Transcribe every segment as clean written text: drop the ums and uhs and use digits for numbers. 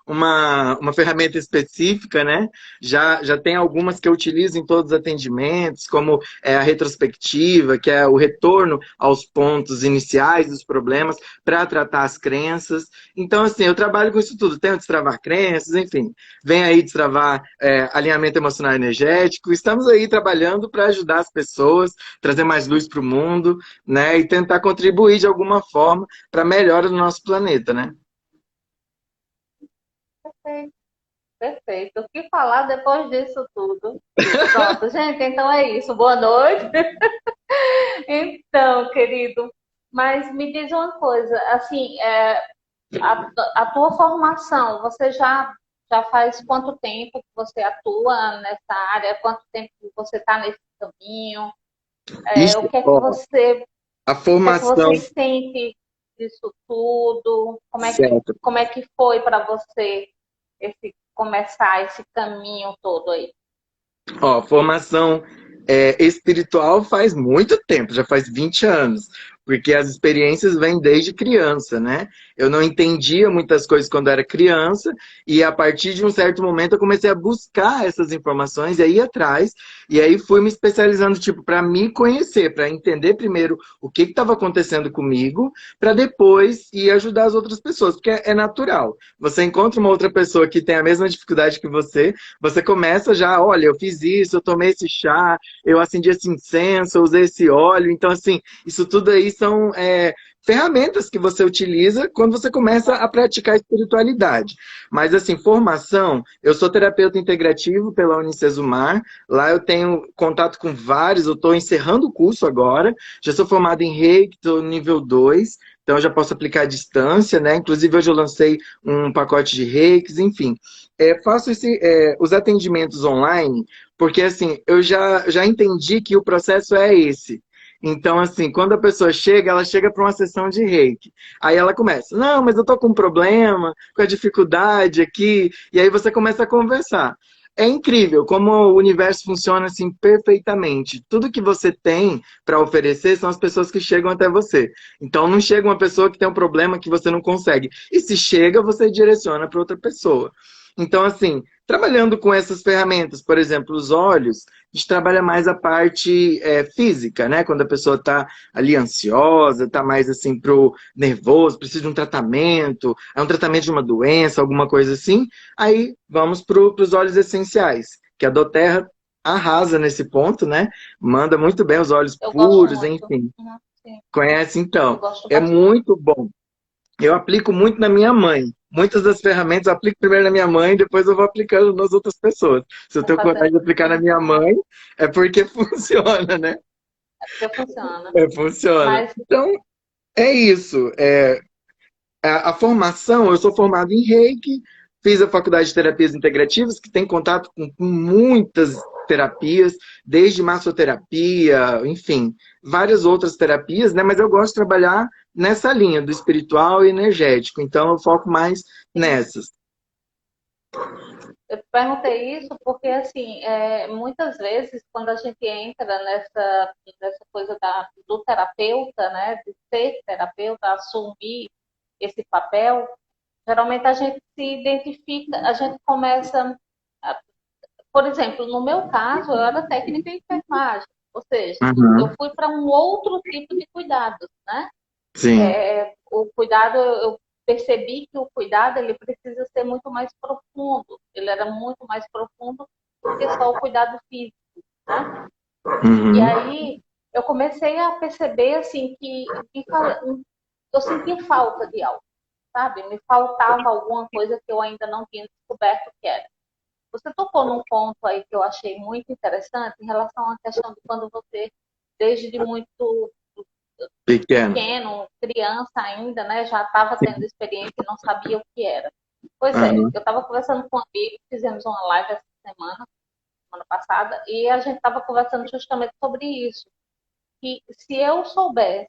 uma ferramenta específica, né? Já tem algumas que eu utilizo em todos os atendimentos, como a retrospectiva, que é o retorno aos pontos iniciais dos problemas para tratar as crenças. Então, assim, eu trabalho com isso tudo. Tenho destravar crenças, enfim. Vem aí destravar alinhamento emocional e energético. Estamos aí trabalhando para ajudar as pessoas, trazer mais luz para o mundo, né? E tentar contribuir de alguma forma para a melhora do nosso planeta, né? Perfeito, perfeito. O que falar depois disso tudo? Pronto, gente, então é isso. Boa noite. Então, querido, mas me diz uma coisa, assim, a tua formação, você já faz quanto tempo que você atua nessa área? Quanto tempo que você está nesse caminho? Ixi, ó, a O que é que formação você sente disso tudo? certa. Como é que foi para você começar esse caminho todo aí? Ó, formação espiritual faz muito tempo, já faz 20 anos, porque as experiências vêm desde criança, né? Eu não entendia muitas coisas quando era criança, e a partir de um certo momento eu comecei a buscar essas informações e aí ir atrás, e aí fui me especializando, tipo, para me conhecer, para entender primeiro o que estava acontecendo comigo, para depois ir ajudar as outras pessoas, porque é natural. Você encontra uma outra pessoa que tem a mesma dificuldade que você começa já, olha, eu fiz isso, eu tomei esse chá, eu acendi esse incenso, eu usei esse óleo. Então, assim, isso tudo aí são ferramentas que você utiliza quando você começa a praticar a espiritualidade. Mas, assim, formação, eu sou terapeuta integrativo pela Unicesumar, lá eu tenho contato com vários, eu estou encerrando o curso agora, já sou formado em Reiki, estou no nível 2, então eu já posso aplicar à distância, né? Inclusive hoje eu lancei um pacote de reikis, enfim. Faço os atendimentos online, porque assim, eu já entendi que o processo é esse. Então, assim, quando a pessoa chega, ela chega para uma sessão de reiki. Aí ela começa, não, mas eu tô com um problema, com a dificuldade aqui, e aí você começa a conversar. É incrível como o universo funciona assim perfeitamente. Tudo que você tem para oferecer são as pessoas que chegam até você. Então não chega uma pessoa que tem um problema que você não consegue. E se chega, você direciona para outra pessoa. Então, assim, trabalhando com essas ferramentas, por exemplo, os olhos, a gente trabalha mais a parte física, né? Quando a pessoa está ali ansiosa, está mais assim pro nervoso, precisa de um tratamento, é um tratamento de uma doença, alguma coisa assim. Aí vamos para os óleos essenciais, que a doTERRA arrasa nesse ponto, né? Manda muito bem os óleos Eu gosto puros, muito. enfim. Uhum, sim, Conhece eu então? gosto É bastante. muito bom. Eu aplico muito na minha mãe. Muitas das ferramentas eu aplico primeiro na minha mãe, depois eu vou aplicando nas outras pessoas. Se eu Vou tenho coragem fazendo. de aplicar na minha Uhum, mãe, é porque funciona, né? é porque funciona. Funciona. Mas Então, é isso. A formação, eu sou formado em Reiki, fiz a faculdade de terapias integrativas, que tem contato com muitas terapias, desde massoterapia, enfim, várias outras terapias, né? Mas eu gosto de trabalhar nessa linha do espiritual e energético, então eu foco mais sim, nessas. eu perguntei isso porque, assim, muitas vezes, quando a gente entra nessa coisa do terapeuta, né, de ser terapeuta, assumir esse papel, geralmente a gente se identifica, a gente começa, por exemplo, no meu caso, eu era técnica em enfermagem, ou seja, eu Uhum. fui para um outro tipo de cuidados, né? Sim. O cuidado, eu percebi que o cuidado ele precisa ser muito mais profundo. Ele era muito mais profundo do que só o cuidado físico, né? E Uhum. aí eu comecei a perceber assim eu sentia falta de algo, sabe? Me faltava alguma coisa que eu ainda não tinha descoberto que era. Você tocou num ponto aí que eu achei muito interessante em relação à questão de quando você, desde muito Pequeno. pequeno, criança ainda, né, já estava tendo Sim. experiência e não sabia o que era. Pois é, Uhum. eu estava conversando com um amigo, fizemos uma live essa semana passada, e a gente estava conversando justamente sobre isso. Que se eu soubesse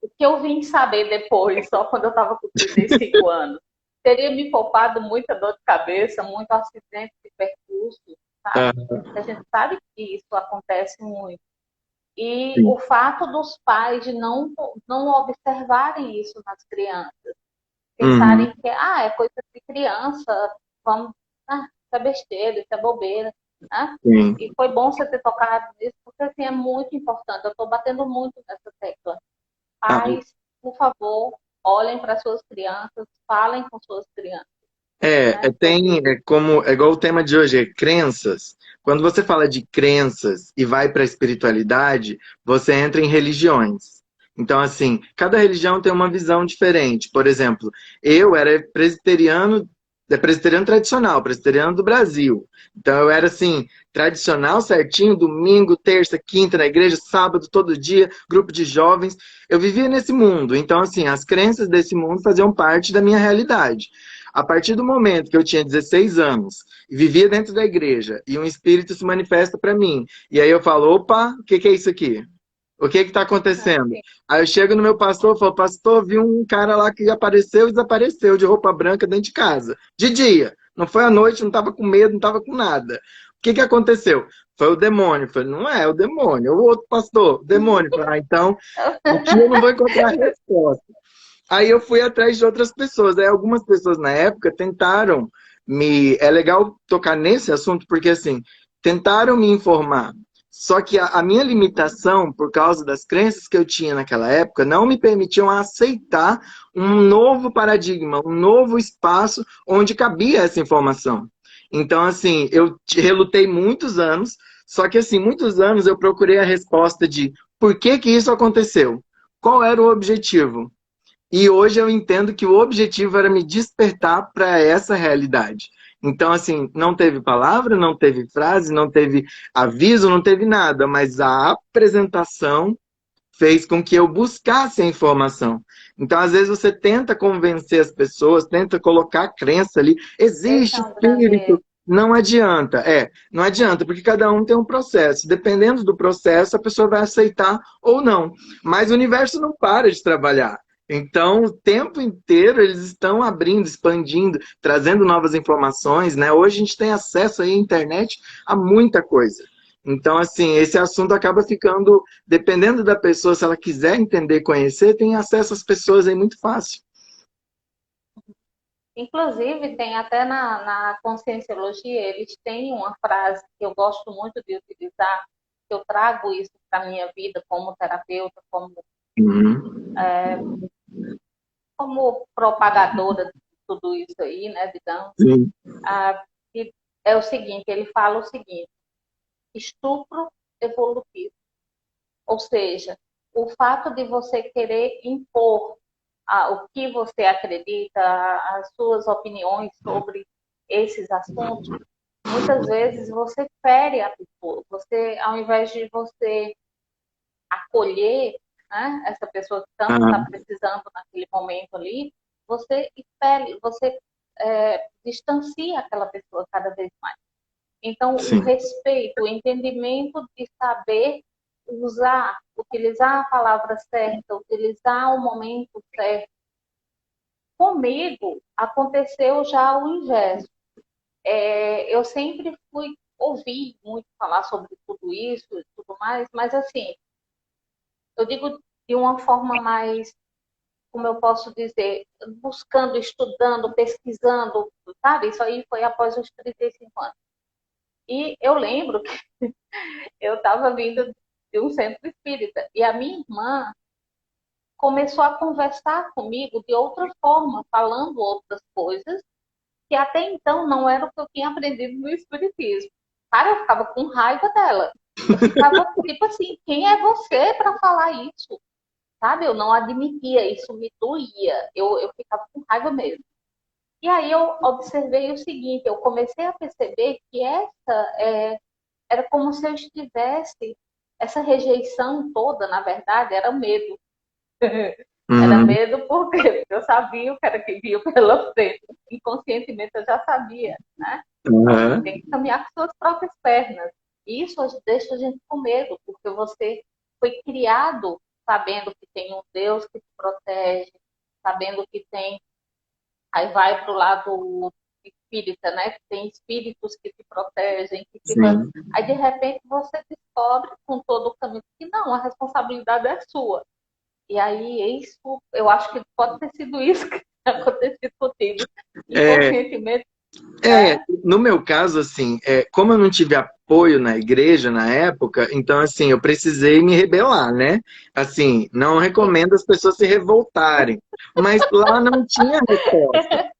o que eu vim saber depois, só quando eu estava com 35 anos, teria me poupado muita dor de cabeça, muito acidente de percurso, sabe? Uhum. A gente sabe que isso acontece muito. E Sim. o fato dos pais de não observarem isso nas crianças. Uhum. pensarem que é coisa de criança, vamos, isso é besteira, isso é bobeira, né? Sim. E foi bom você ter tocado nisso, porque assim, é muito importante. Eu estou batendo muito nessa tecla. Ah, Pais, por favor, olhem para suas crianças, falem com suas crianças, né, tem, sobre é igual o tema de hoje, é crenças. Quando você fala de crenças e vai para a espiritualidade, você entra em religiões. Então, assim, cada religião tem uma visão diferente. Por exemplo, eu era presbiteriano tradicional, presbiteriano do Brasil. Então, eu era, assim, tradicional, certinho, domingo, terça, quinta na igreja, sábado, todo dia, grupo de jovens. Eu vivia nesse mundo. Então, assim, as crenças desse mundo faziam parte da minha realidade. A partir do momento que eu tinha 16 anos e vivia dentro da igreja e um espírito se manifesta para mim, e aí eu falo, opa, o que é isso aqui? O que está acontecendo? assim, Aí eu chego no meu pastor e falo, pastor, vi um cara lá que apareceu e desapareceu de roupa branca dentro de casa. De dia. Não foi à noite, não estava com medo, não estava com nada. O que aconteceu? Foi o demônio. Eu falei, não é o demônio, é o outro pastor, o demônio. Eu falei, então, aqui eu não vou encontrar resposta. Aí eu fui atrás de outras pessoas. Aí algumas pessoas na época tentaram me. É legal tocar nesse assunto, porque assim, tentaram me informar. Só que a minha limitação, por causa das crenças que eu tinha naquela época, não me permitiam aceitar um novo paradigma, um novo espaço onde cabia essa informação. Então, assim, eu relutei muitos anos, só que assim, muitos anos eu procurei a resposta de por que que isso aconteceu? Qual era o objetivo? E hoje eu entendo que o objetivo era me despertar para essa realidade. Então, assim, não teve palavra, não teve frase, não teve aviso, não teve nada, mas a apresentação fez com que eu buscasse a informação. Então, às vezes, você tenta convencer as pessoas, tenta colocar a crença ali, existe Alexandra, espírito. Não adianta, não adianta, porque cada um tem um processo. Dependendo do processo, a pessoa vai aceitar ou não. Mas o universo não para de trabalhar. Então, o tempo inteiro eles estão abrindo, expandindo, trazendo novas informações, né? Hoje a gente tem acesso aí à internet a muita coisa. Então, assim, esse assunto acaba ficando, dependendo da pessoa, se ela quiser entender, conhecer, tem acesso às pessoas aí muito fácil. inclusive, tem até na Conscienciologia, eles têm uma frase que eu gosto muito de utilizar, que eu trago isso para a minha vida como terapeuta, Uhum. como propagadora de tudo isso aí, né, digamos. Sim. Que é o seguinte, ele fala o seguinte, estupro evolutivo. Ou seja, o fato de você querer impor o que você acredita, as suas opiniões sobre esses assuntos, muitas vezes você fere a pessoa. Você, ao invés de você acolher, né, essa pessoa que tanto está Ah, precisando naquele momento ali, você expele, você distancia aquela pessoa cada vez mais. Então, o sim. respeito, o entendimento de saber usar, utilizar a palavra certa, utilizar o momento certo. Comigo aconteceu já o inverso. Eu sempre ouvi muito falar sobre tudo isso e tudo mais, mas assim, eu digo de uma forma mais, como eu posso dizer, buscando, estudando, pesquisando, sabe? Isso aí foi após os 35 anos. E eu lembro que eu estava vindo de um centro espírita e a minha irmã começou a conversar comigo de outra forma, falando outras coisas que até então não era o que eu tinha aprendido no espiritismo. Cara, eu ficava com raiva dela. Eu ficava tipo assim, quem é você para falar isso? Sabe? Eu não admitia, isso me doía. Eu ficava com raiva mesmo. E aí eu observei o seguinte, eu comecei a perceber que era como se eu estivesse, essa rejeição toda, na verdade, era medo. Era Uhum. medo porque eu sabia o que era que vinha pela frente. Inconscientemente eu já sabia, né? Ó, Uhum. tem que caminhar com suas próprias pernas. E isso deixa a gente com medo, porque você foi criado sabendo que tem um Deus que te protege, sabendo que tem. Aí vai para o lado espírita, né? Que tem espíritos que te protegem, que te... Sim. Aí de repente você descobre com todo o caminho que não, a responsabilidade é sua. E aí, isso, eu acho que pode ter sido isso acontecido contigo, É, inconscientemente, É, né? no meu caso, assim, como eu não tive apoio na igreja na época, então, assim, eu precisei me rebelar, né? Assim, não recomendo as pessoas se revoltarem, mas lá não tinha resposta.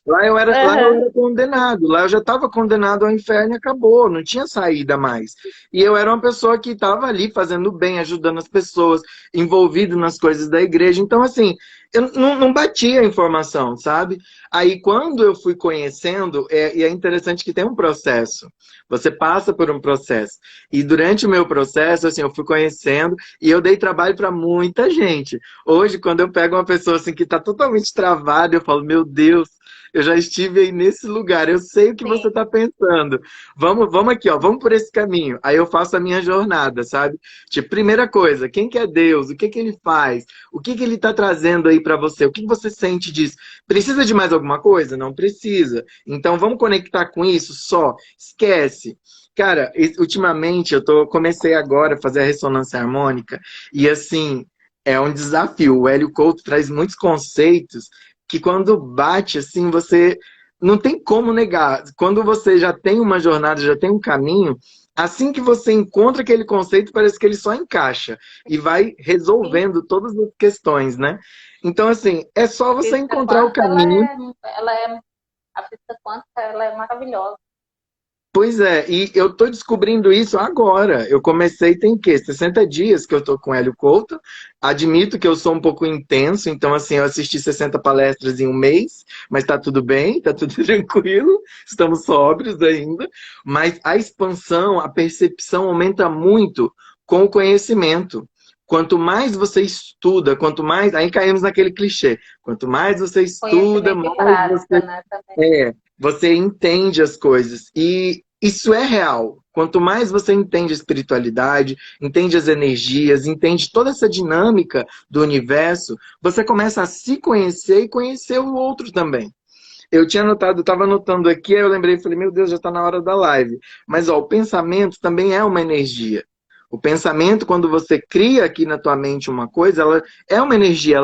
Lá eu Aham, era condenado, lá eu já estava condenado ao inferno e acabou, não tinha saída mais. E eu era uma pessoa que estava ali fazendo bem, ajudando as pessoas, envolvido nas coisas da igreja. Então, assim, eu não batia a informação, sabe? Aí, quando eu fui conhecendo, e é interessante que tem um processo, você passa por um processo. E durante o meu processo, assim, eu fui conhecendo e eu dei trabalho para muita gente. Hoje, quando eu pego uma pessoa assim que está totalmente travada, eu falo, meu Deus. Eu já estive aí nesse lugar, eu sei o que você sim, está pensando. Vamos aqui, ó, vamos por esse caminho. Aí eu faço a minha jornada, sabe? Tipo, primeira coisa, quem que é Deus? O que que ele faz? O que que ele está trazendo aí para você? O que que você sente disso? Precisa de mais alguma coisa? Não precisa. Então vamos conectar com isso só. Esquece. Cara, ultimamente comecei agora a fazer a ressonância harmônica e assim, é um desafio. O Hélio Couto traz muitos conceitos que quando bate assim, você não tem como negar. Quando você já tem uma jornada, já tem um caminho, assim que você encontra aquele conceito, parece que ele só encaixa e vai sim. resolvendo todas as questões, né? Então, assim, é só você Física encontrar o quântica, caminho. a física quântica, ela é maravilhosa. Pois é, e eu tô descobrindo isso agora. Eu comecei tem o quê? 60 dias que eu tô com o Hélio Couto. Admito que eu sou um pouco intenso, então assim, eu assisti 60 palestras em um mês, mas tá tudo bem, tá tudo tranquilo, estamos sóbrios ainda. Mas a expansão, a percepção aumenta muito com o conhecimento. Quanto mais você estuda, quanto mais. Aí caímos naquele clichê. Quanto mais você estuda, Conhecimento e mais prática, você. né, também. Você entende as coisas. E isso é real. Quanto mais você entende a espiritualidade, entende as energias, entende toda essa dinâmica do universo, você começa a se conhecer e conhecer o outro também. Eu tinha anotado, estava anotando aqui, aí eu lembrei, falei, meu Deus, já está na hora da live. Mas ó, o pensamento também é uma energia. O pensamento, quando você cria aqui na tua mente uma coisa, ela é uma energia,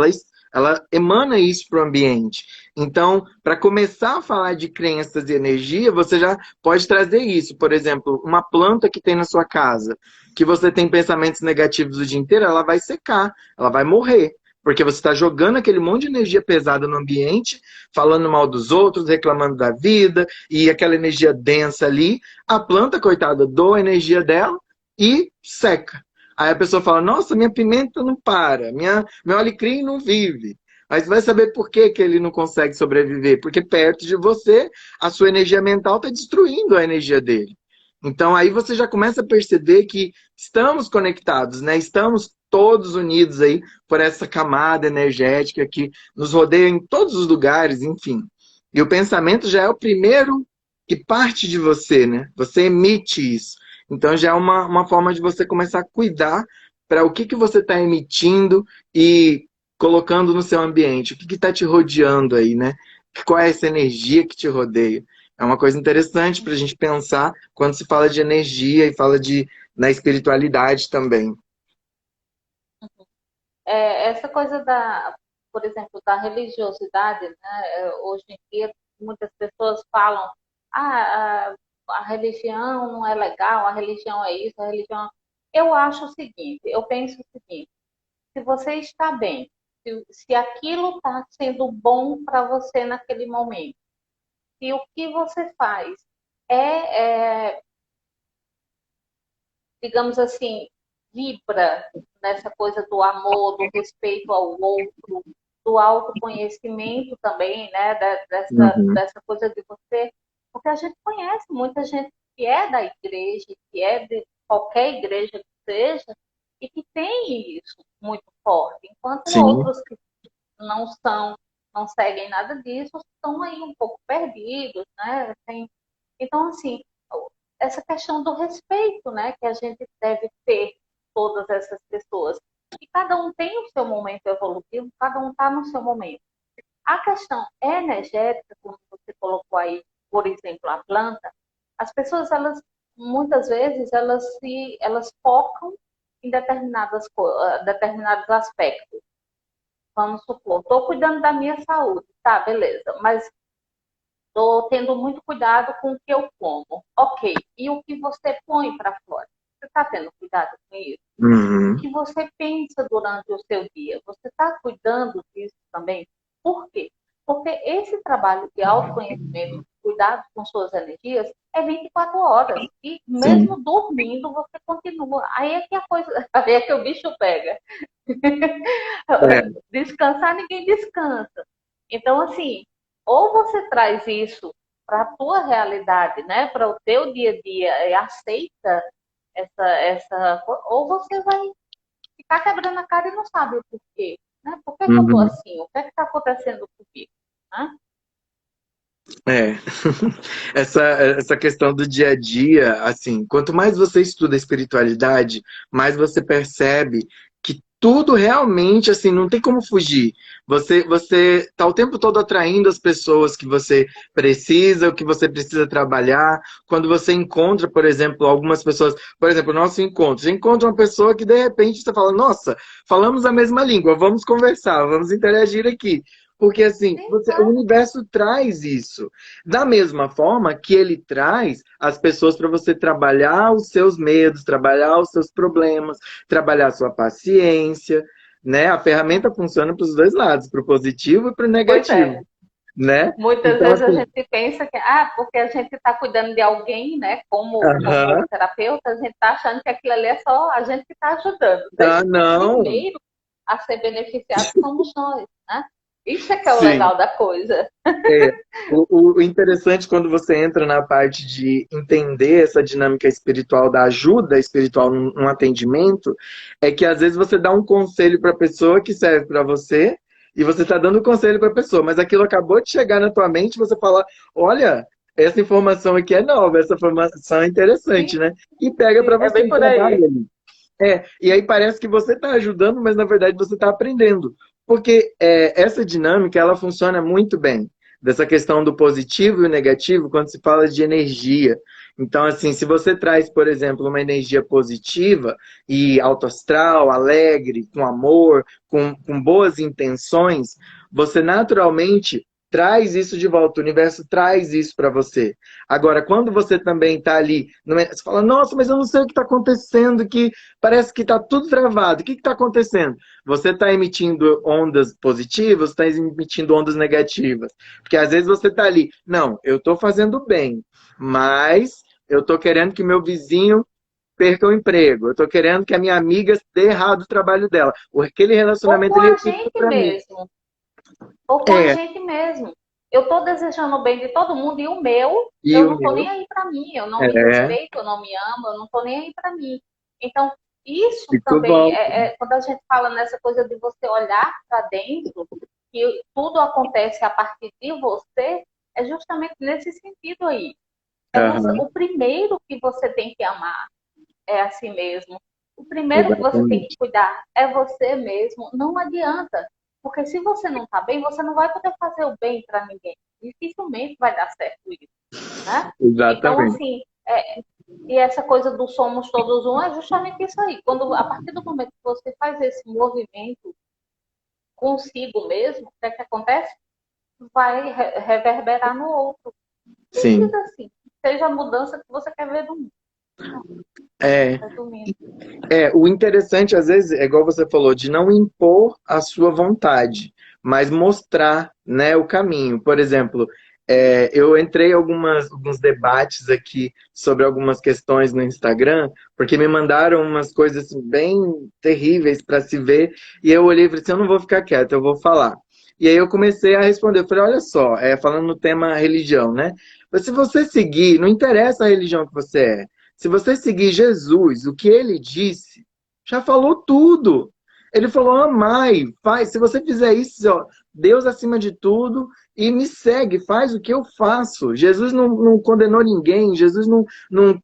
ela emana isso para o ambiente. Então, para começar a falar de crenças e energia, você já pode trazer isso. Por exemplo, uma planta que tem na sua casa, que você tem pensamentos negativos o dia inteiro, ela vai secar, ela vai morrer. Porque você está jogando aquele monte de energia pesada no ambiente, falando mal dos outros, reclamando da vida, e aquela energia densa ali. A planta, coitada, doa a energia dela e seca. Aí a pessoa fala: Nossa, minha pimenta não para, meu alecrim não vive. Mas vai saber por que, que ele não consegue sobreviver? Porque perto de você, a sua energia mental está destruindo a energia dele. Então aí você já começa a perceber que estamos conectados, né? Estamos todos unidos aí por essa camada energética que nos rodeia em todos os lugares, enfim. E o pensamento já é o primeiro que parte de você, né? Você emite isso. Então já é uma forma de você começar a cuidar para o que, que você está emitindo e colocando no seu ambiente, o que está te rodeando aí, né? Qual é essa energia que te rodeia? É uma coisa interessante para a gente pensar quando se fala de energia e fala na espiritualidade também. Essa coisa por exemplo, da religiosidade, né? Hoje em dia, muitas pessoas falam, a religião não é legal, a religião é isso, a religião. Eu acho o seguinte, eu penso o seguinte, se você está bem, se aquilo está sendo bom para você naquele momento, se o que você faz é digamos assim, vibra nessa coisa do amor, do respeito ao outro, do autoconhecimento também, né? Uhum. Dessa coisa de você. Porque a gente conhece muita gente que é da igreja, que é de qualquer igreja que seja, e que tem isso muito forte, enquanto Sim, outros que não são, não seguem nada disso, estão aí um pouco perdidos, né? Então, assim, essa questão do respeito, né, que a gente deve ter todas essas pessoas. E cada um tem o seu momento evolutivo, cada um está no seu momento. A questão energética, como você colocou aí, por exemplo, a planta, as pessoas, elas, muitas vezes, elas focam em determinados aspectos. vamos supor, estou cuidando da minha saúde, tá, beleza, mas estou tendo muito cuidado com o que eu como. Ok, e o que você põe para fora? Você está tendo cuidado com isso? O Uhum. que você pensa durante o seu dia? Você está cuidando disso também? Por quê? Porque esse trabalho de autoconhecimento, cuidado com suas energias, é 24 horas. E Sim. mesmo dormindo, você continua. Aí é que a coisa, aí é que o bicho pega. É. Descansar, ninguém descansa. Então, assim, ou você traz isso para a tua realidade, né, para o teu dia a dia, e aceita ou você vai ficar quebrando a cara e não sabe o porquê, né? Por que, que eu tô Uhum. assim? O que é que está acontecendo comigo? Né? É. Essa questão do dia a dia, assim, quanto mais você estuda a espiritualidade, mais você percebe que tudo realmente, assim, não tem como fugir. Você tá o tempo todo atraindo as pessoas que você precisa, o que você precisa trabalhar. Quando você encontra, por exemplo, algumas pessoas, por exemplo, o nosso encontro, você encontra uma pessoa que de repente você fala, nossa, falamos a mesma língua, vamos conversar, vamos interagir aqui. Porque assim, Sim, o claro. universo traz isso. Da mesma forma que ele traz as pessoas para você trabalhar os seus medos, trabalhar os seus problemas, trabalhar a sua paciência, né? A ferramenta funciona para os dois lados, para o positivo e para o Pois é. negativo, né? Muitas Então, vezes a assim, gente pensa que, porque a gente está cuidando de alguém, né? Como aham, terapeuta, a gente está achando que aquilo ali é só a gente que está ajudando. ah, Sendo que o não, primeiro a ser beneficiado somos nós, né? Isso é que é o sim. legal da coisa. É, o interessante quando você entra na parte de entender essa dinâmica espiritual, da ajuda espiritual num atendimento, é que às vezes você dá um conselho para a pessoa que serve para você, e você está dando conselho para a pessoa, mas aquilo acabou de chegar na tua mente, você fala, olha, essa informação aqui é nova, essa informação é interessante, Sim, né? E pega para sim, é você bem e por trabalha aí. ali. E aí parece que você está ajudando, mas na verdade você está aprendendo. Porque essa dinâmica, ela funciona muito bem. Dessa questão do positivo e o negativo, quando se fala de energia. Então, assim, se você traz, por exemplo, uma energia positiva e alto astral, alegre, com amor, com boas intenções, você naturalmente traz isso de volta. O universo traz isso para você. Agora, quando você também está ali, você fala, nossa, mas eu não sei o que está acontecendo, que parece que está tudo travado. O que está acontecendo? Você está emitindo ondas positivas, está emitindo ondas negativas. Porque às vezes você está ali, não, eu estou fazendo bem, mas eu estou querendo que meu vizinho perca o emprego, eu estou querendo que a minha amiga dê errado o trabalho dela. Aquele Ou relacionamento com ele a reflete gente para mim. mesmo. Ou com a É, gente mesmo. Eu estou desejando o bem de todo mundo e o meu, e eu o não estou nem meu? aí para mim, eu não me É, respeito, eu não me amo, eu não estou nem aí para mim. Então, isso e tu também, volta. quando a gente fala nessa coisa de você olhar para dentro, que tudo acontece a partir de você, é justamente nesse sentido aí. É você, Aham, o primeiro que você tem que amar é a si mesmo. O primeiro que você tem que exatamente. cuidar é você mesmo. Não adianta. Porque se você não está bem, você não vai poder fazer o bem para ninguém. Dificilmente vai dar certo isso. Né? Então, Exatamente. assim, e essa coisa do somos todos um é justamente isso aí. Quando, a partir do momento que você faz esse movimento consigo mesmo, o que é que acontece? Vai reverberar no outro. Simples Sim. assim. Seja a mudança que você quer ver no mundo. É, Resumindo. o interessante, às vezes, é igual você falou, de não impor a sua vontade, mas mostrar, né, o caminho. Por exemplo, eu entrei em alguns debates aqui sobre algumas questões no Instagram, porque me mandaram umas coisas assim, bem terríveis para se ver, e eu olhei e falei assim, eu não vou ficar quieto, eu vou falar. E aí eu comecei a responder, eu falei, olha só, falando no tema religião, né? Mas se você seguir, não interessa a religião que você é, se você seguir Jesus, o que ele disse, já falou tudo. Ele falou: amai, faz. Se você fizer isso, ó, Deus acima de tudo, e me segue, faz o que eu faço. Jesus não condenou ninguém, Jesus não,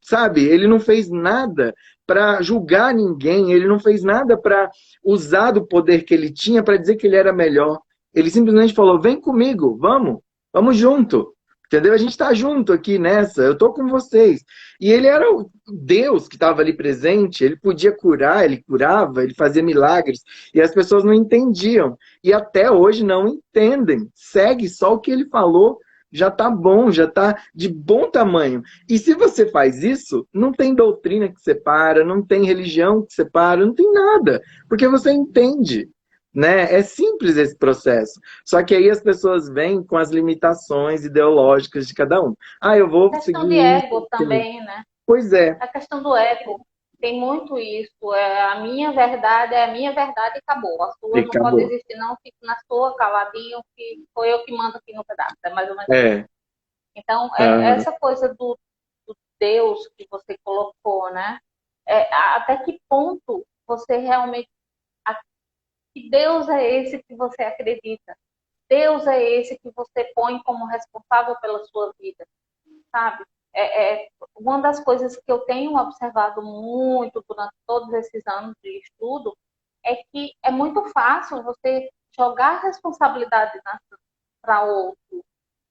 sabe, ele não fez nada para julgar ninguém, ele não fez nada para usar do poder que ele tinha para dizer que ele era melhor. Ele simplesmente falou: vem comigo, vamos junto. Entendeu? A gente está junto aqui nessa, eu tô com vocês. E ele era o Deus que estava ali presente, ele podia curar, ele curava, ele fazia milagres, e as pessoas não entendiam. E até hoje não entendem. Segue só o que ele falou, já tá bom, já tá de bom tamanho. E se você faz isso, não tem doutrina que separa, não tem religião que separa, não tem nada, porque você entende. Né? É simples esse processo. Só que aí as pessoas vêm com as limitações ideológicas de cada um. Ah, eu vou A questão de seguir. ego também, né? Pois é. A questão do ego tem muito isso. A minha verdade é a minha verdade e acabou. A sua E não pode acabou. existir, não. Fico na sua, caladinho, que foi eu que mando aqui no pedaço. É mais ou menos isso. É. Então, Aham. essa coisa do Deus que você colocou, né? Até que ponto você realmente. Que Deus é esse que você acredita? Deus é esse que você põe como responsável pela sua vida, sabe? Uma das coisas que eu tenho observado muito durante todos esses anos de estudo é que é muito fácil você jogar a responsabilidade para outro.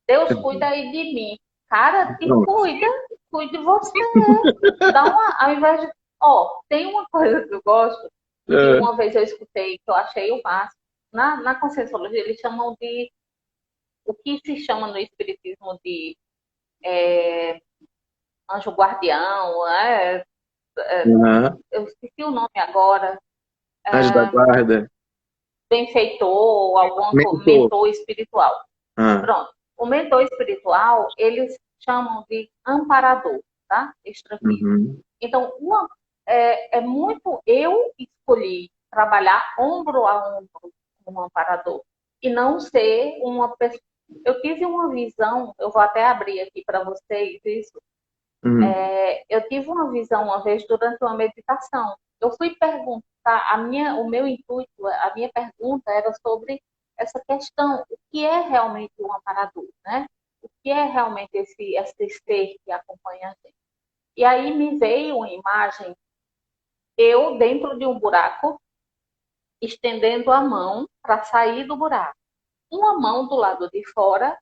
Deus cuida aí de mim. Cara, te Pronto. cuida, cuide de você. Dá ao invés de. Tem uma coisa que eu gosto, que É. uma vez eu escutei, que eu achei o máximo. Na Conscienciologia, eles chamam de. O que se chama no Espiritismo de anjo guardião, Aham. eu esqueci o nome agora, Anjo da guarda. benfeitor, algum Mentor. mentor espiritual. Ah. Pronto. O mentor espiritual, eles chamam de amparador, tá? Extrafísico. Uhum. Então, muito eu escolhi trabalhar ombro a ombro com um amparador e não ser uma pessoa. Eu tive uma visão, eu vou até abrir aqui para vocês isso. Uhum. Eu tive uma visão uma vez durante uma meditação. Eu fui perguntar, o meu intuito, a minha pergunta era sobre essa questão, o que é realmente um amparador, né? O que é realmente esse ser que acompanha a gente? E aí me veio uma imagem, eu dentro de um buraco, estendendo a mão para sair do buraco. Uma mão do lado de fora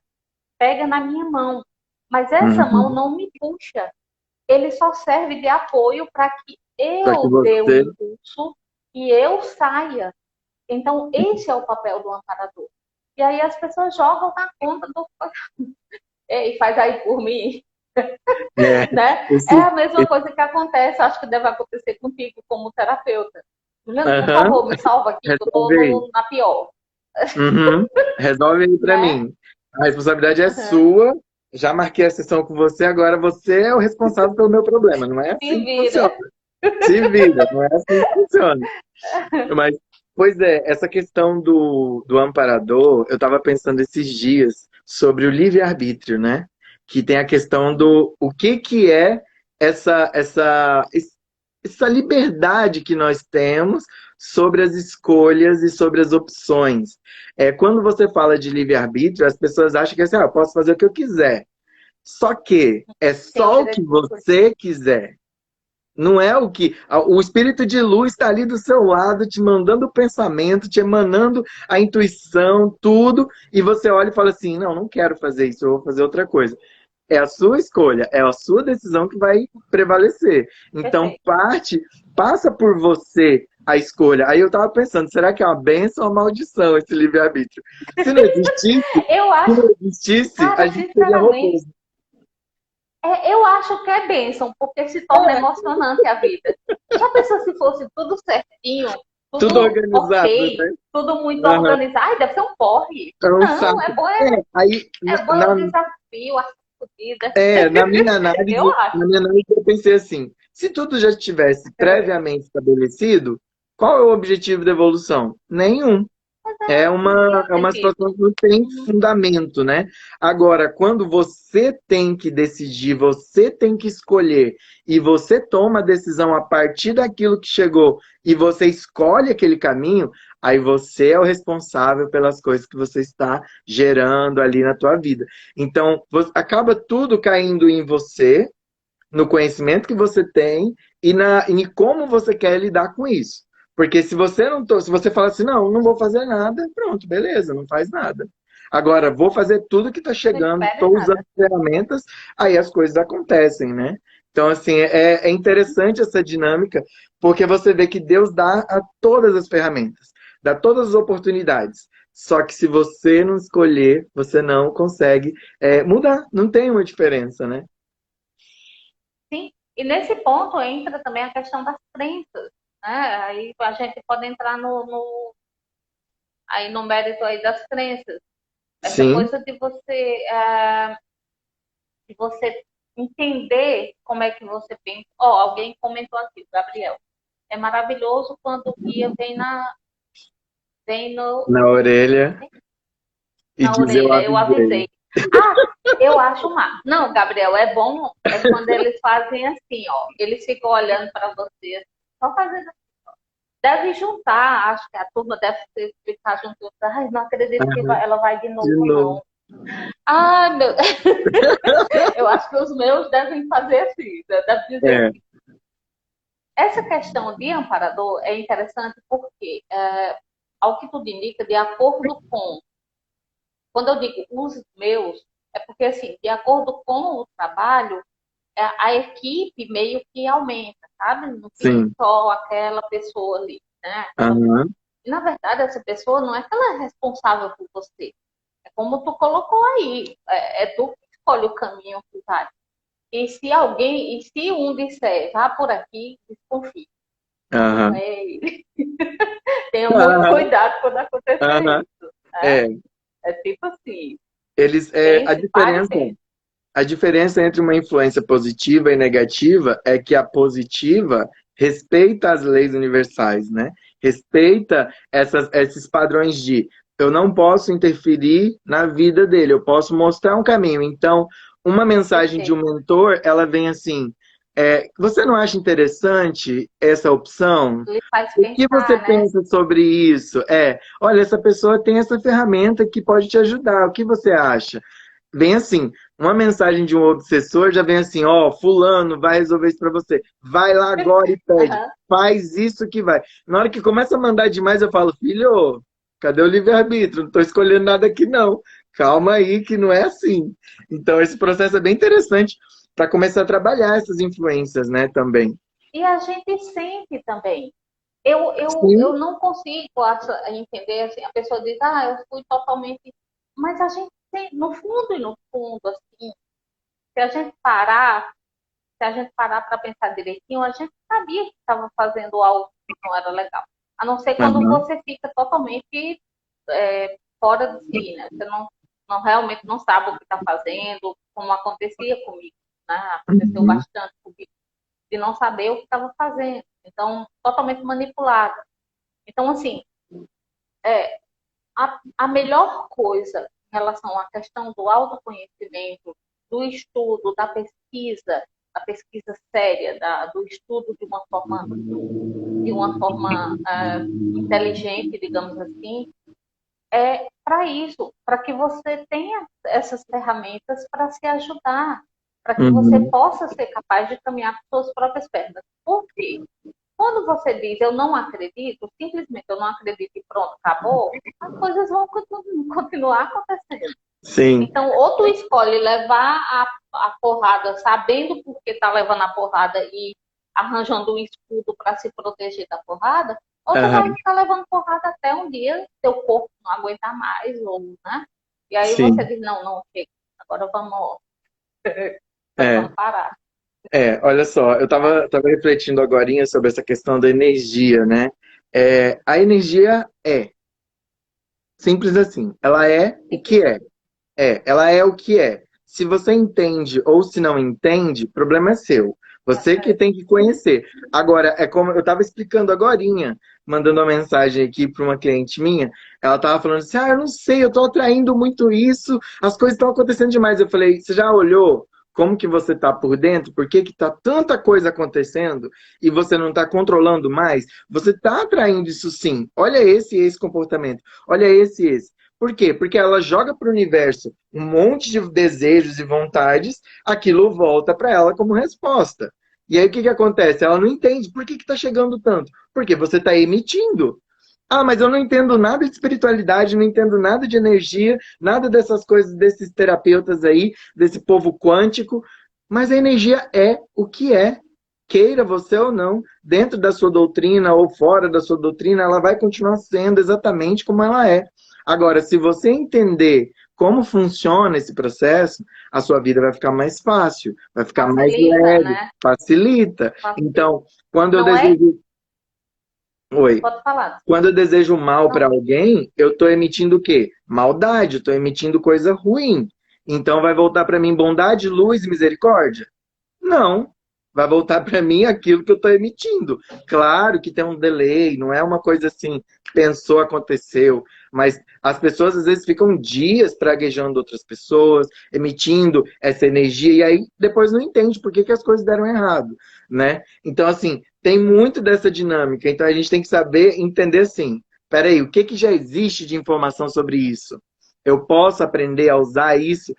pega na minha mão, mas essa mão Uhum. não me puxa. Ele só serve de apoio para que Para que eu dê o você. impulso e eu saia. Então, esse é o papel do amparador. E aí as pessoas jogam na conta do. E faz aí por mim, É. né? É Esse, a mesma coisa que acontece, acho que deve acontecer contigo como terapeuta. Juliana, por aham. favor, me salva aqui, que eu Resolve aí. tô na pior, Uhum. Resolve aí para né? mim. A responsabilidade é Uhum. sua. Já marquei a sessão com você, agora você é o responsável pelo meu problema. Não é Se assim que funciona. vira. Se vira, não é assim que funciona. Mas, pois é, essa questão do amparador, eu estava pensando esses dias sobre o livre-arbítrio, né? Que tem a questão do o que é essa liberdade que nós temos sobre as escolhas e sobre as opções. Quando você fala de livre-arbítrio, as pessoas acham que assim, eu posso fazer o que eu quiser. Só que é Tem o só o que direito de escolha. você quiser. Não é o que. O espírito de luz está ali do seu lado, te mandando o pensamento, te emanando a intuição, tudo, e você olha e fala assim: não, não quero fazer isso, eu vou fazer outra coisa. É a sua escolha, é a sua decisão que vai prevalecer. Então, Perfeito. passa por você a escolha. Aí eu tava pensando, será que é uma bênção ou uma maldição esse livre-arbítrio? Se não existisse, Eu se acho, não existisse, a cara, gente seria sinceramente, robôs. eu acho que é bênção, porque se torna emocionante a vida. Já pensou se fosse tudo certinho, Tudo tudo organizado, ok, né? tudo muito Aham. organizado? Ai, deve ser um porre. É um Não, saco. Aí, é bom na, o desafio, a sacudida. na minha análise, Eu acho. eu pensei assim, se tudo já estivesse previamente estabelecido, qual é o objetivo da evolução? Nenhum. Mas não tinha É uma sentido. situação que não tem Uhum. fundamento, né? Agora, quando você tem que decidir, você tem que escolher, e você toma a decisão a partir daquilo que chegou, e você escolhe aquele caminho, aí você é o responsável pelas coisas que você está gerando ali na tua vida. Então, acaba tudo caindo em você, no conhecimento que você tem em como você quer lidar com isso. Porque se você não se você fala assim, não, não vou fazer nada, pronto, beleza, não faz nada. Agora, vou fazer tudo que está Não chegando, espere estou usando nada. ferramentas, aí as coisas acontecem, né? Então, assim, é interessante essa dinâmica, porque você vê que Deus dá a todas as ferramentas, dá todas as oportunidades. Só que se você não escolher, você não consegue mudar, não tem uma diferença, né? Sim, e nesse ponto entra também a questão das crenças, né? Aí a gente pode entrar aí no mérito aí das crenças. Essa Sim, coisa de você entender como é que você pensa. Ó, alguém comentou aqui, Gabriel. É maravilhoso quando o guia vem no, na orelha e na diz eu orelha. Eu avisei. avisei. Ah, eu acho má. Não, Gabriel, é bom é quando eles fazem assim, ó. Eles ficam olhando para você, só fazendo. Deve juntar, acho que a turma deve ficar junto. Ai, não acredito que Ah, ela vai de de novo, novo. não. Ah, meu. Eu acho que os meus devem fazer assim, deve dizer É. assim. Essa questão de amparador é interessante porque, ao que tudo indica, de acordo com. Quando eu digo os meus, é porque, assim, de acordo com o trabalho, a equipe meio que aumenta, sabe? Não fica Sim. só aquela pessoa ali, né? Aham. E, na verdade, essa pessoa não é que ela é responsável por você. É como tu colocou aí. É tu que escolhe o caminho que vai. E se um disser, vá por aqui, desconfie. Não Aham. é ele. Tenha muito Aham. cuidado quando acontecer Aham. isso. Né? É. É tipo assim, Eles, pense, pare e pense. a diferença entre uma influência positiva e negativa é que a positiva respeita as leis universais, né? Respeita esses padrões de eu não posso interferir na vida dele, eu posso mostrar um caminho. Então, uma mensagem de um Perfeito. mentor, ela vem assim: você não acha interessante essa opção? Lhe faz O que você pensar, né? pensa sobre isso? Olha, essa pessoa tem essa ferramenta que pode te ajudar. O que você acha? Vem assim, uma mensagem de um obsessor já vem assim, ó, fulano vai resolver isso pra você. Vai lá agora e pede. Uhum. Faz isso que vai. Na hora que começa a mandar demais, eu falo, filho, cadê o livre-arbítrio? Não tô escolhendo nada aqui, não. Calma aí, que não é assim. Então, esse processo é bem interessante para começar a trabalhar essas influências, né, também. E a gente sente também. Eu Sim. não consigo entender, assim, a pessoa diz, eu fui totalmente. Mas a gente tem, no fundo e no fundo, assim, se a gente parar, se a gente parar para pensar direitinho, a gente sabia que estava fazendo algo que não era legal. A não ser quando Aham. você fica totalmente fora de si, né? Você não realmente não sabe o que está fazendo, como acontecia comigo, né? Aconteceu Uhum. bastante comigo, de não saber o que estava fazendo. Então, totalmente manipulada. Então, assim, a melhor coisa em relação à questão do autoconhecimento, do estudo, da pesquisa séria, do estudo de uma forma inteligente, digamos assim, é para isso, para que você tenha essas ferramentas para se ajudar, para que você Uhum. possa ser capaz de caminhar com suas próprias pernas. Por quê? Quando você diz eu não acredito, simplesmente eu não acredito e pronto, acabou, as coisas vão continuar acontecendo. Sim. Então, ou tu escolhe levar a porrada sabendo por que tá levando a porrada e arranjando um escudo para se proteger da porrada, ou tu vai Aham. ficar levando porrada até um dia teu corpo não aguentar mais, ou, né? E aí você Sim. diz, não, não, chega, agora É. vamos parar, Olha só, eu né? tava refletindo agorinha sobre essa questão da energia, né? A energia é simples assim. Ela é o que é. Ela é o que é. Se você entende ou se não entende, problema é seu. Você que tem que conhecer. Agora, é como eu estava explicando agorinha, mandando uma mensagem aqui para uma cliente minha, ela estava falando assim, eu não sei, eu estou atraindo muito isso, as coisas estão acontecendo demais. Eu falei, você já olhou como que você está por dentro? Por que que tá tanta coisa acontecendo e você não está controlando mais? Você está atraindo isso sim. Olha esse comportamento. Olha esse. Por quê? Porque ela joga para o universo um monte de desejos e vontades, aquilo volta para ela como resposta. E aí o que, que acontece? Ela não entende por que está chegando tanto. Porque você está emitindo. Ah, mas eu não entendo nada de espiritualidade, não entendo nada de energia, nada dessas coisas desses terapeutas aí, desse povo quântico. Mas a energia é o que é. Queira você ou não, dentro da sua doutrina ou fora da sua doutrina, ela vai continuar sendo exatamente como ela é. Agora, se você entender como funciona esse processo, a sua vida vai ficar mais fácil, vai ficar mais Facilita, leve, né? facilita. Facilita. Então, quando eu Não é? desejo. Oi. Pode falar. Quando eu desejo mal para Não, alguém, eu estou emitindo o quê? Maldade, estou emitindo coisa ruim. Então vai voltar para mim bondade, luz e misericórdia? Não. Vai voltar para mim aquilo que eu estou emitindo. Claro que tem um delay, não é uma coisa assim, pensou, aconteceu. Mas as pessoas às vezes ficam dias praguejando outras pessoas, emitindo essa energia, e aí depois não entende por que, que as coisas deram errado, né? Então, assim, tem muito dessa dinâmica. Então a gente tem que saber entender assim, peraí, o que, que já existe de informação sobre isso? Eu posso aprender a usar isso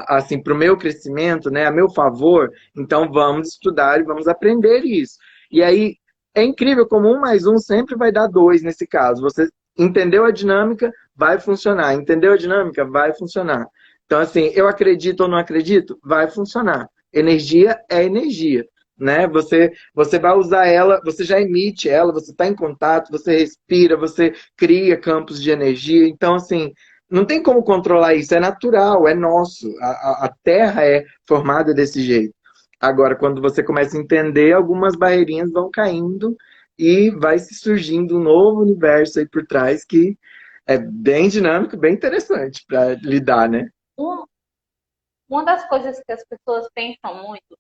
assim, para o meu crescimento, né, a meu favor, então vamos estudar e vamos aprender isso. E aí é incrível como 1 mais 1 sempre vai dar 2 nesse caso. Você entendeu a dinâmica, vai funcionar. Entendeu a dinâmica, vai funcionar. Então, assim, eu acredito ou não acredito, vai funcionar. Energia é energia, né? Você vai usar ela, você já emite ela, você está em contato, você respira, você cria campos de energia. Então, assim, não tem como controlar isso, é natural, é nosso. A Terra é formada desse jeito. Agora, quando você começa a entender, algumas barreirinhas vão caindo e vai se surgindo um novo universo aí por trás que é bem dinâmico, bem interessante para lidar, né? um- uma das coisas que as pessoas pensam muito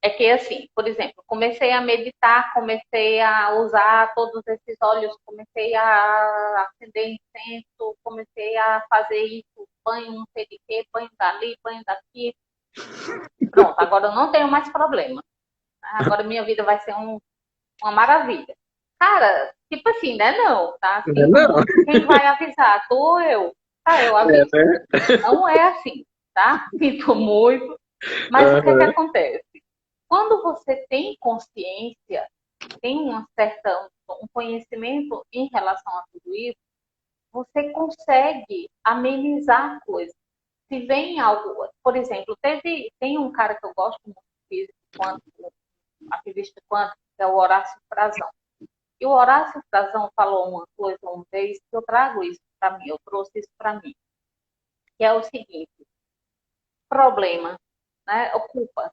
é que, assim, por exemplo, comecei a meditar, comecei a usar todos esses óleos, comecei a acender incenso, comecei a fazer isso, banho não sei de quê, banho dali, banho daqui. Pronto, agora eu não tenho mais problema. Agora minha vida vai ser uma maravilha. Cara, tipo assim, né? Não, tá? Não, é Sinto não. muito. Quem vai avisar? Tu ou eu? Tá, eu É, aviso. né? Não é assim, tá? Sinto muito. Mas o que é que Aham. acontece? Quando você tem consciência, tem uma certa, um conhecimento em relação a tudo isso, você consegue amenizar coisas. Se vem algo, por exemplo, tem um cara que eu gosto muito de físico quântico, ativista quântico, que é o Horácio Frazão. E o Horácio Frazão falou uma coisa uma vez que eu trago isso para mim, eu trouxe isso para mim, que é o seguinte: problema, né? Culpa.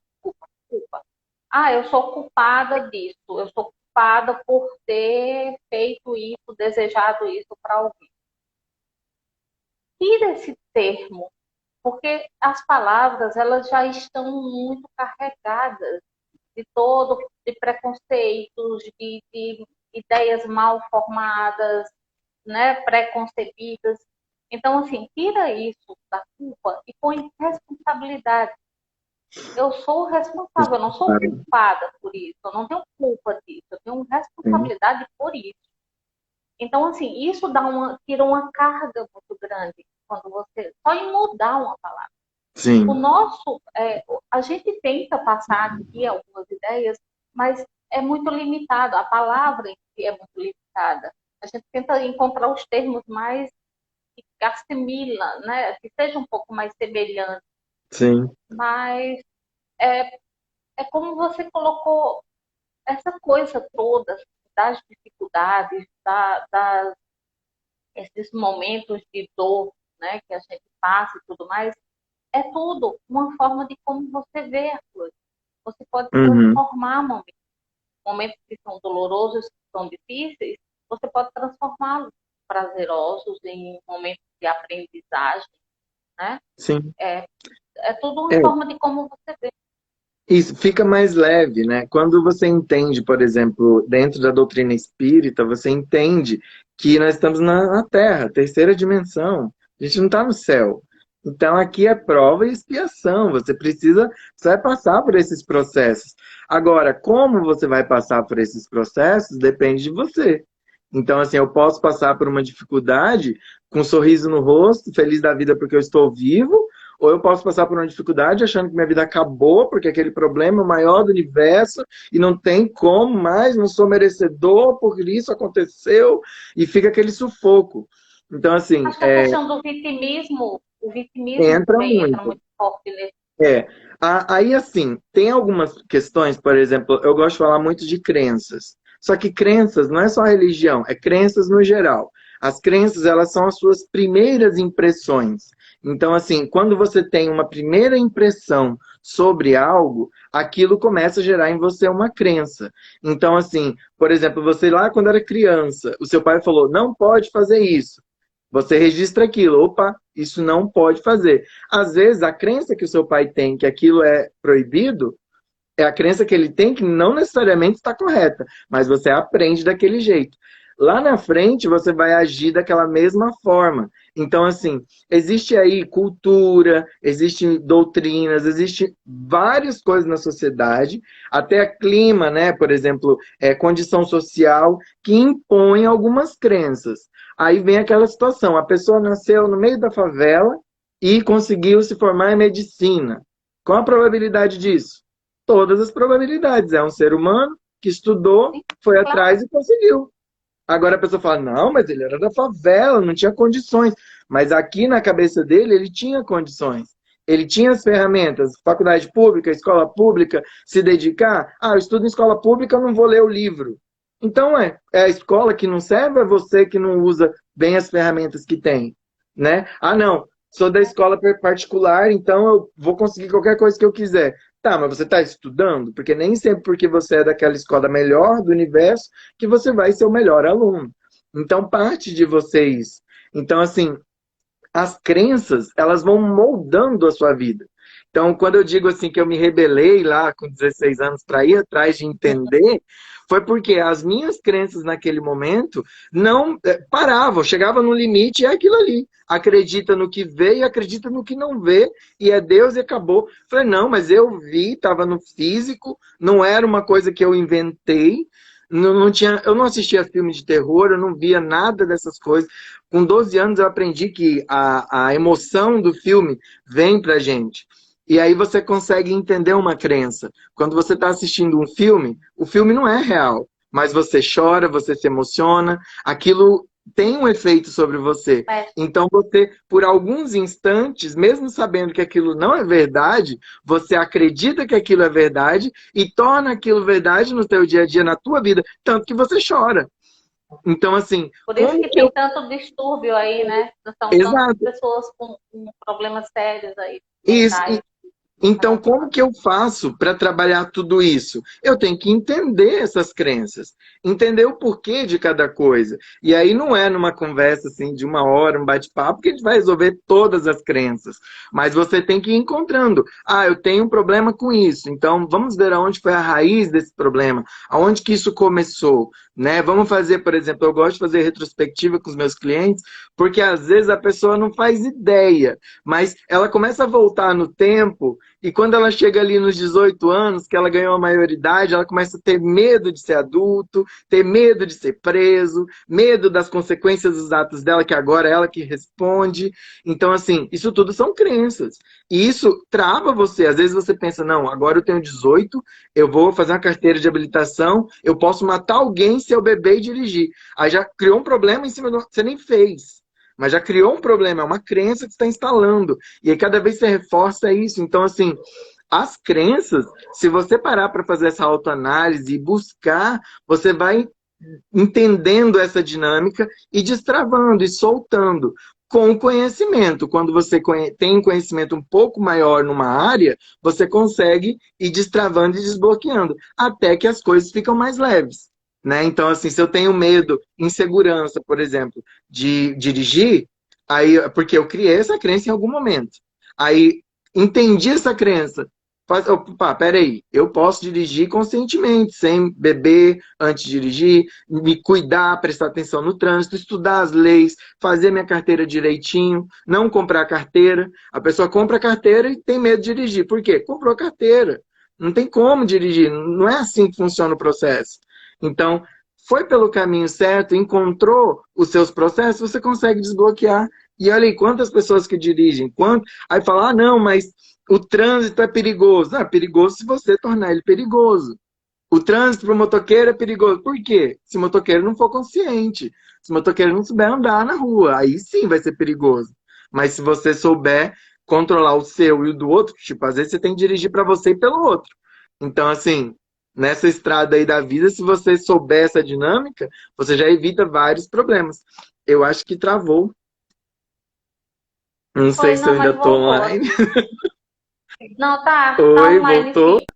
Ah, eu sou culpada disso, eu sou culpada por ter feito isso, desejado isso para alguém. Tira esse termo, porque as palavras elas já estão muito carregadas de preconceitos, de ideias mal formadas, né, preconcebidas. Então, assim, tira isso da culpa e põe responsabilidade. Eu sou responsável, eu não sou culpada por isso, eu não tenho culpa disso, eu tenho responsabilidade por isso. Então, assim, isso tira uma carga muito grande quando você, só em mudar uma palavra. O Sim. nosso, a gente tenta passar aqui algumas ideias, mas é muito limitado, a palavra em si é muito limitada. A gente tenta encontrar os termos mais que assimila, né, que seja um pouco mais semelhante, Sim. mas é, é como você colocou essa coisa toda das dificuldades, esses momentos de dor, né, que a gente passa e tudo mais, é tudo uma forma de como você vê a coisa. Você pode Uhum. transformar momentos que são dolorosos, que são difíceis, você pode transformá-los prazerosos em momentos de aprendizagem, né? Sim. É, é tudo uma É, forma de como você vê. isso fica mais leve, né? Quando você entende, por exemplo, dentro da doutrina espírita, você entende que nós estamos na Terra, terceira dimensão. A gente não está no céu. Então aqui é prova e expiação. Você vai passar por esses processos. Agora, como você vai passar por esses processos depende de você. Então, assim, eu posso passar por uma dificuldade com um sorriso no rosto, feliz da vida porque eu estou vivo, ou eu posso passar por uma dificuldade achando que minha vida acabou, porque aquele problema é o maior do universo e não tem como mais, não sou merecedor, porque isso aconteceu, e fica aquele sufoco. Então, assim, Acho que a questão do vitimismo, o vitimismo entra também entra muito. muito forte nesse. É. Aí, assim, tem algumas questões, por exemplo, eu gosto de falar muito de crenças. Só que crenças não é só religião, é crenças no geral. As crenças, elas são as suas primeiras impressões. Então, assim, quando você tem uma primeira impressão sobre algo, aquilo começa a gerar em você uma crença. Então, assim, por exemplo, você lá quando era criança, o seu pai falou, não pode fazer isso. Você registra aquilo, opa, isso não pode fazer. Às vezes, a crença que o seu pai tem que aquilo é proibido, é a crença que ele tem que não necessariamente está correta, mas você aprende daquele jeito. Lá na frente, você vai agir daquela mesma forma. Então, assim, existe aí cultura, existem doutrinas, existe várias coisas na sociedade, até clima, né? Por exemplo, condição social, que impõe algumas crenças. Aí vem aquela situação, a pessoa nasceu no meio da favela e conseguiu se formar em medicina. Qual a probabilidade disso? Todas as probabilidades. É um ser humano que estudou, foi Claro, atrás e conseguiu. Agora a pessoa fala, não, mas ele era da favela, não tinha condições. Mas aqui na cabeça dele, ele tinha condições. Ele tinha as ferramentas, faculdade pública, escola pública, se dedicar. Ah, eu estudo em escola pública, eu não vou ler o livro. Então é a escola que não serve, é você que não usa bem as ferramentas que tem, né? Ah, não, sou da escola particular, então eu vou conseguir qualquer coisa que eu quiser. Tá, mas você está estudando? Porque nem sempre porque você é daquela escola melhor do universo que você vai ser o melhor aluno. Então, parte de vocês. Então, assim, as crenças, elas vão moldando a sua vida. Então, quando eu digo assim que eu me rebelei lá com 16 anos para ir atrás de entender, foi porque as minhas crenças naquele momento não paravam, chegava no limite e é aquilo ali. Acredita no que vê e acredita no que não vê, e é Deus e acabou. Falei, não, mas eu vi, estava no físico, não era uma coisa que eu inventei, não tinha, eu não assistia filme de terror, eu não via nada dessas coisas. Com 12 anos eu aprendi que a emoção do filme vem pra gente. E aí você consegue entender uma crença. Quando você está assistindo um filme, o filme não é real, mas você chora, você se emociona, aquilo tem um efeito sobre você. é. Então você, por alguns instantes, mesmo sabendo que aquilo não é verdade, você acredita que aquilo é verdade e torna aquilo verdade no teu dia a dia, na tua vida, tanto que você chora. Então, assim, Por isso como que que eu... tem tanto distúrbio aí, né? São tantas Exato. pessoas com problemas sérios aí, Isso. mentais, Então, como relacionados. que eu faço para trabalhar tudo isso? Eu tenho que entender essas crenças, entender o porquê de cada coisa. E aí não é numa conversa assim de uma hora, um bate-papo, que a gente vai resolver todas as crenças. Mas você tem que ir encontrando. Ah, eu tenho um problema com isso. Então, vamos ver aonde foi a raiz desse problema, aonde que isso começou, né? Vamos fazer, por exemplo, eu gosto de fazer retrospectiva com os meus clientes, porque às vezes a pessoa não faz ideia, mas ela começa a voltar no tempo. E quando ela chega ali nos 18 anos, que ela ganhou a maioridade, ela começa a ter medo de ser adulto, ter medo de ser preso, medo das consequências dos atos dela, que agora é ela que responde. Então, assim, isso tudo são crenças. E isso trava você. Às vezes você pensa, não, agora eu tenho 18, eu vou fazer uma carteira de habilitação, eu posso matar alguém se eu beber e dirigir. Aí já criou um problema em cima do... Você nem fez. Mas já criou um problema, é uma crença que você está instalando. E aí cada vez você reforça isso. Então, assim, as crenças, se você parar para fazer essa autoanálise e buscar, você vai entendendo essa dinâmica e destravando e soltando. Com o conhecimento, quando você tem um conhecimento um pouco maior numa área, você consegue ir destravando e desbloqueando, até que as coisas ficam mais leves. Né? Então, assim, se eu tenho medo, insegurança, por exemplo, de dirigir, aí, porque eu criei essa crença em algum momento. Aí, entendi essa crença. Opa, peraí, eu posso dirigir conscientemente, sem beber antes de dirigir, me cuidar, prestar atenção no trânsito, estudar as leis, fazer minha carteira direitinho, não comprar carteira. A pessoa compra a carteira e tem medo de dirigir. Por quê? Comprou a carteira. Não tem como dirigir, não é assim que funciona o processo. Então, foi pelo caminho certo, encontrou os seus processos, você consegue desbloquear E olha aí, quantas pessoas que dirigem, aí fala, ah, não, mas o trânsito é perigoso. Não, é perigoso se você tornar ele perigoso. O trânsito para o motoqueiro é perigoso. Por quê? Se o motoqueiro não for consciente, se o motoqueiro não souber andar na rua, aí sim vai ser perigoso. Mas se você souber controlar o seu e o do outro, tipo, às vezes você tem que dirigir para você e pelo outro. Então, assim, nessa estrada aí da vida, se você souber essa dinâmica, você já evita vários problemas. Eu acho que travou. Não sei Foi, se eu não, ainda mas tô voltou online. aqui. Não, tá Oi, online voltou? sim.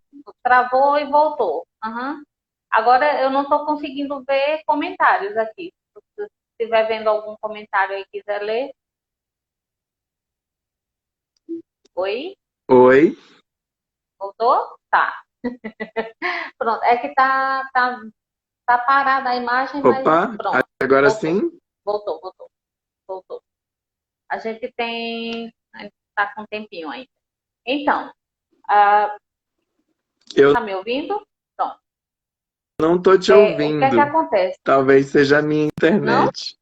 Travou e voltou. Aham. Agora eu não estou conseguindo ver comentários aqui. Se você estiver vendo algum comentário aí e quiser ler. Oi? Oi. Voltou? Tá. Pronto. É que tá parada a imagem, mas Opa, pronto. agora Voltou. sim? Voltou. A gente tem. A gente tá com um tempinho ainda. Então, ah, Eu tá me ouvindo? Pronto. não tô te O que é que ouvindo. acontece? Talvez seja a minha Não? internet.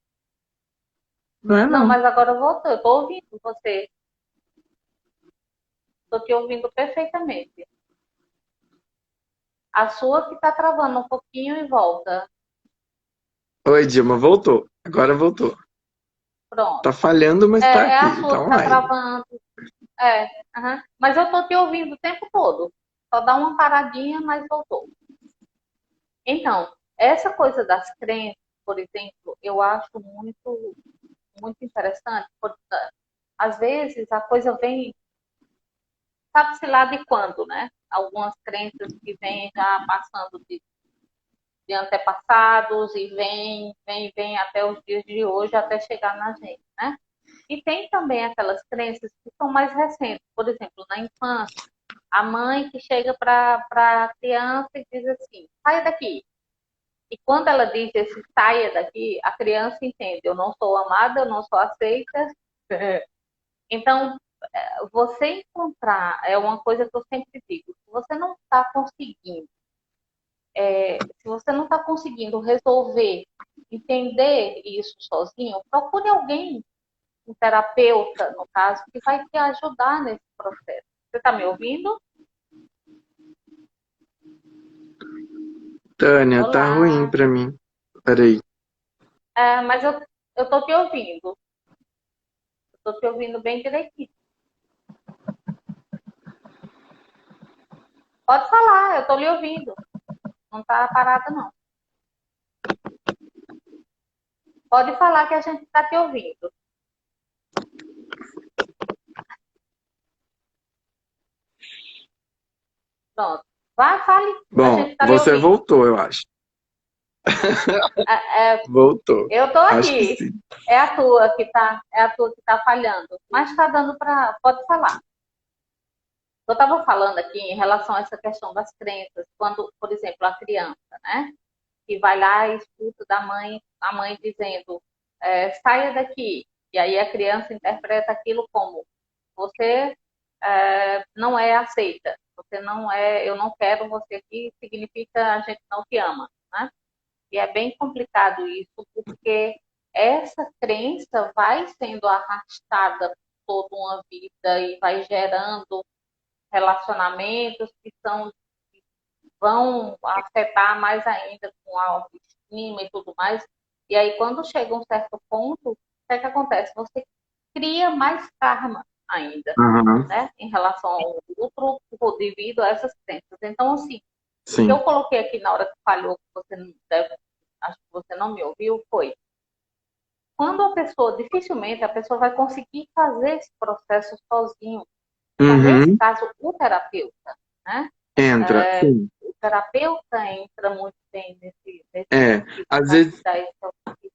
Não é Não, não. mas agora voltou. Eu tô ouvindo você. Tô te ouvindo perfeitamente. A sua que tá travando um pouquinho e volta. Oi, Dilma, voltou. Agora voltou. Pronto. Tá falhando, mas tá É a aqui, sua tá que tá online. travando. É, aham. Mas eu tô te ouvindo o tempo todo. Só dá uma paradinha, mas voltou. Então, essa coisa das crenças, por exemplo, eu acho muito interessante, porque às vezes a coisa vem, sabe-se lá de quando, né? Algumas crenças que vêm já passando de antepassados e vem até os dias de hoje, até chegar na gente, né? E tem também aquelas crenças que são mais recentes, por exemplo, na infância, a mãe que chega para a criança e diz assim, saia daqui. E quando ela diz esse saia daqui, a criança entende, eu não sou amada, eu não sou aceita. Então, você encontrar, é uma coisa que eu sempre digo, se você não está conseguindo, se você não está conseguindo resolver, entender isso sozinho, procure alguém, um terapeuta, no caso, que vai te ajudar nesse processo. Você está me ouvindo? Tânia, tá ruim Olá. pra mim. Peraí. Mas eu tô te ouvindo. Eu tô te ouvindo bem direitinho. Pode falar, eu tô lhe ouvindo. Não tá parada, não. Pode falar que a gente tá te ouvindo. Pronto. Vai, fale. A Bom, gente tá lhe você ouvindo. voltou, eu acho. Voltou. Eu tô Acho que aqui. sim. É a tua que tá falhando. Mas tá dando para. Pode falar. Eu estava falando aqui em relação a essa questão das crenças, quando, por exemplo, a criança, né, que vai lá e escuta da mãe, a mãe dizendo, saia daqui, e aí a criança interpreta aquilo como você não é aceita, você não é, eu não quero você aqui, significa a gente não te ama, né? E é bem complicado isso, porque essa crença vai sendo arrastada por toda uma vida e vai gerando relacionamentos que vão afetar mais ainda com a autoestima e tudo mais. E aí, quando chega um certo ponto, o que é que acontece? Você cria mais karma ainda, Aham, né? Em relação ao outro, devido a essas crenças. Então, assim, o que sim. eu coloquei aqui na hora que falhou, que você não deve, acho que você não me ouviu, foi quando a pessoa, dificilmente a pessoa vai conseguir fazer esse processo sozinho. Então, nesse Uhum. caso, o terapeuta, né? Entra, sim. O terapeuta entra muito bem nesse É, sentido às para te vezes, dar esse auxílio.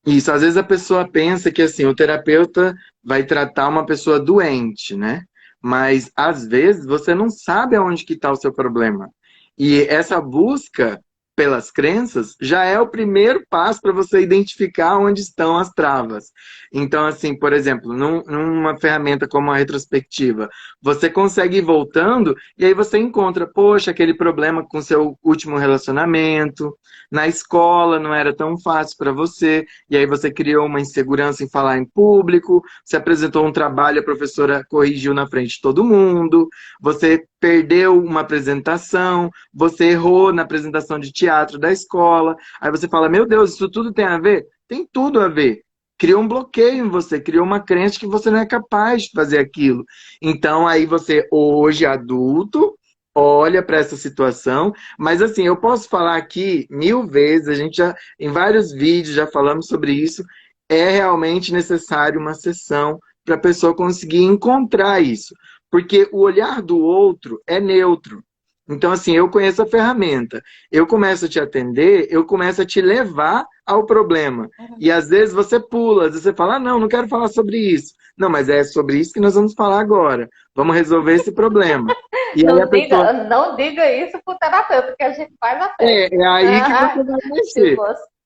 isso, às vezes a pessoa pensa que assim, o terapeuta vai tratar uma pessoa doente, né? Mas às vezes você não sabe aonde que está o seu problema. E essa busca pelas crenças, já é o primeiro passo para você identificar onde estão as travas. Então, assim, por exemplo, numa ferramenta como a retrospectiva, você consegue ir voltando e aí você encontra, poxa, aquele problema com seu último relacionamento, na escola não era tão fácil para você, e aí você criou uma insegurança em falar em público, você apresentou um trabalho, a professora corrigiu na frente de todo mundo, você perdeu uma apresentação, você errou na apresentação de teatro da escola, aí você fala, meu Deus, isso tudo tem a ver? Tem tudo a ver. Criou um bloqueio em você, criou uma crença que você não é capaz de fazer aquilo. Então, aí você, hoje adulto, olha para essa situação, mas assim, eu posso falar aqui 1000 vezes, a gente já, em vários vídeos já falamos sobre isso, é realmente necessário uma sessão para a pessoa conseguir encontrar isso. Porque o olhar do outro é neutro. Então, assim, eu conheço a ferramenta, eu começo a te atender, eu começo a te levar ao problema. Uhum. E às vezes você pula, às vezes você fala, ah, não, não quero falar sobre isso. Não, mas é sobre isso que nós vamos falar agora. Vamos resolver esse problema. E aí a pessoa. Não diga isso pro terapeuta, que a gente faz a festa. É aí que você vai mexer. Tipo,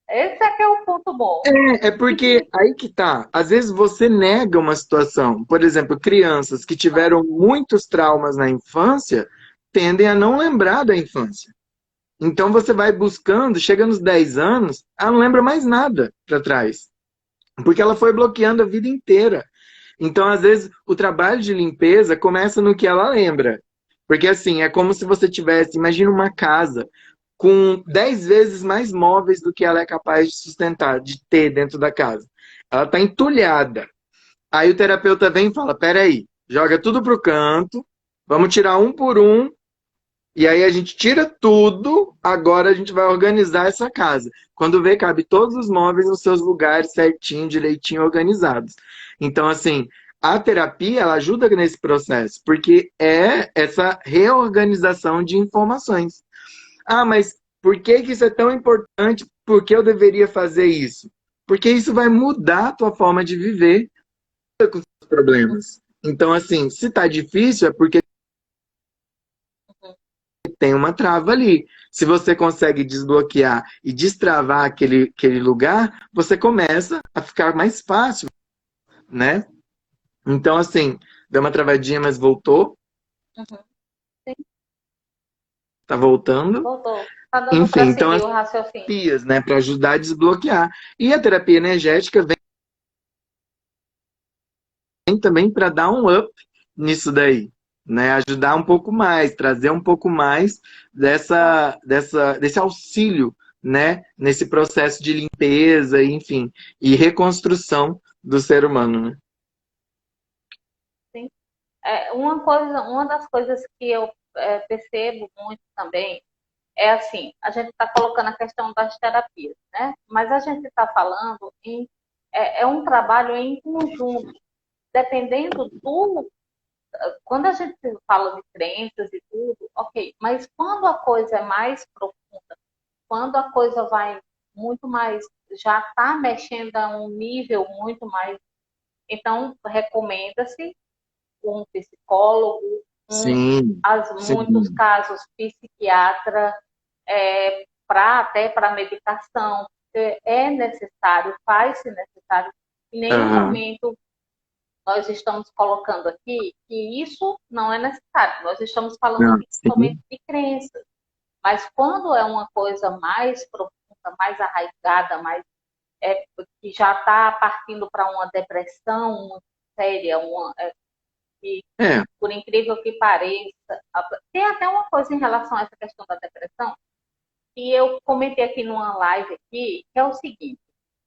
esse é que é o ponto bom. É porque aí que tá. Às vezes você nega uma situação. Por exemplo, crianças que tiveram muitos traumas na infância tendem a não lembrar da infância. Então você vai buscando, chega nos 10 anos, ela não lembra mais nada para trás. Porque ela foi bloqueando a vida inteira. Então, às vezes, o trabalho de limpeza começa no que ela lembra. Porque assim, é como se você tivesse, imagina uma casa com 10 vezes mais móveis do que ela é capaz de sustentar, de ter dentro da casa. Ela está entulhada. Aí o terapeuta vem e fala: peraí, joga tudo pro canto, vamos tirar um por um, e aí a gente tira tudo, agora a gente vai organizar essa casa. Quando vê, cabe todos os móveis nos seus lugares certinho, direitinho, organizados. Então, assim, a terapia, ela ajuda nesse processo, porque é essa reorganização de informações. Ah, mas por que que isso é tão importante? Por que eu deveria fazer isso? Porque isso vai mudar a tua forma de viver com os problemas. Então, assim, se tá difícil, é porque tem uma trava ali. Se você consegue desbloquear e destravar aquele lugar, você começa a ficar mais fácil, né? Então, assim, deu uma travadinha, mas voltou. Uhum. Sim, Tá voltando. voltou. Tá dando Enfim, para então seguir as o raciocínio. terapias, né, para ajudar a desbloquear. E a terapia energética vem também para dar um up nisso daí, né? Ajudar um pouco mais, trazer um pouco mais desse auxílio, né? Nesse processo de limpeza, enfim, e reconstrução do ser humano, né? Sim. Uma das coisas que eu percebo muito também é assim, a gente está colocando a questão das terapias, né? Mas a gente está falando é um trabalho em conjunto, dependendo do quando a gente fala de crenças e tudo, ok, mas quando a coisa é mais profunda, quando a coisa vai muito mais, já está mexendo a um nível muito mais, então recomenda-se um psicólogo, Sim, muitos sim. casos psiquiatra, até para medicação, porque é necessário, faz-se necessário. Em nenhum Aham. momento nós estamos colocando aqui que isso não é necessário. Nós estamos falando Não, aqui somente sim. de crenças. Mas quando é uma coisa mais profunda, mais arraigada, que já está partindo para uma depressão muito séria, que, É, por incrível que pareça, tem até uma coisa em relação a essa questão da depressão, que eu comentei aqui numa live aqui, que é o seguinte,